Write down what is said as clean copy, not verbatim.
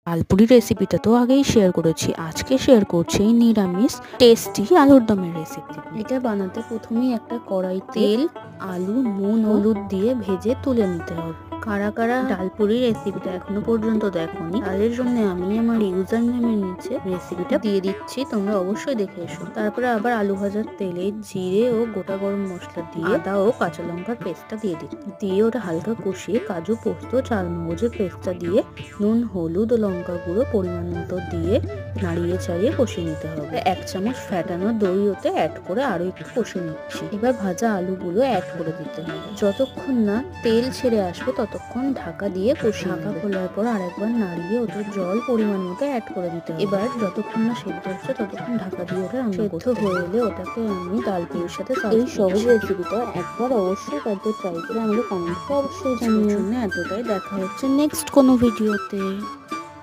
ডালপুরি রেসিপিটা তো আগেই শেয়ার করেছি, আজকে শেয়ার করছি নিরামিষ টেস্টি আলুর দমের রেসিপি। এটা বানাতে প্রথমেই একটা কড়াই তেল, আলু, নুন, হলুদ দিয়ে ভেজে তুলে নিতে হবে। কারা কারা ডালপুরি রেসিপিটা এখনো পর্যন্ত দেখোনি, তাদের জন্য আমি আমার ইউজার নেমের নিচে রেসিপিটা দিয়ে দিচ্ছি, তোমরা অবশ্যই দেখে এসো। তারপরে আবার আলু ভাজার তেলে জিরে ও গোটা গরম মশলা দিয়ে আদা ও কাঁচা লঙ্কার পেস্টটা দিয়ে ওটা হালকা কষিয়ে কাজু, পোস্ত, চালমগজের পেস্টটা দিয়ে নুন, হলুদ ও লঙ্কা গুঁড়ো পরিমাণ মতো দিয়ে নাড়িয়ে চাড়িয়ে কষিয়ে নিতে হবে। 1 চামচ ফ্যাটানো দই ওতে অ্যাড করে আরো একটু কষিয়ে নিচ্ছি। এবার ভাজা আলুগুলো অ্যাড করে দিতে হবে। যতক্ষণ না তেল ছেড়ে আসবে ততক্ষণ ঢাকা দিয়ে কষিয়ে ঢাকা খোলার পর আরেকবার নাড়িয়ে ওতে জল পরিমাণ মতো অ্যাড করে দিতে হবে। এবার যতক্ষণ না সেদ্ধ হচ্ছে ততক্ষণ ঢাকা দিয়ে ওটা রান্না করতে হয়ে এলে ওটাকে আমি ডালপুরির সাথে এই সহজ রেসিপিটা একবার অবশ্যই বাড়িতে ট্রাই করে আমাকে কমেন্টে অবশ্যই জানিয়ে। এতটাই, দেখা হচ্ছে নেক্সট কোনো ভিডিওতে।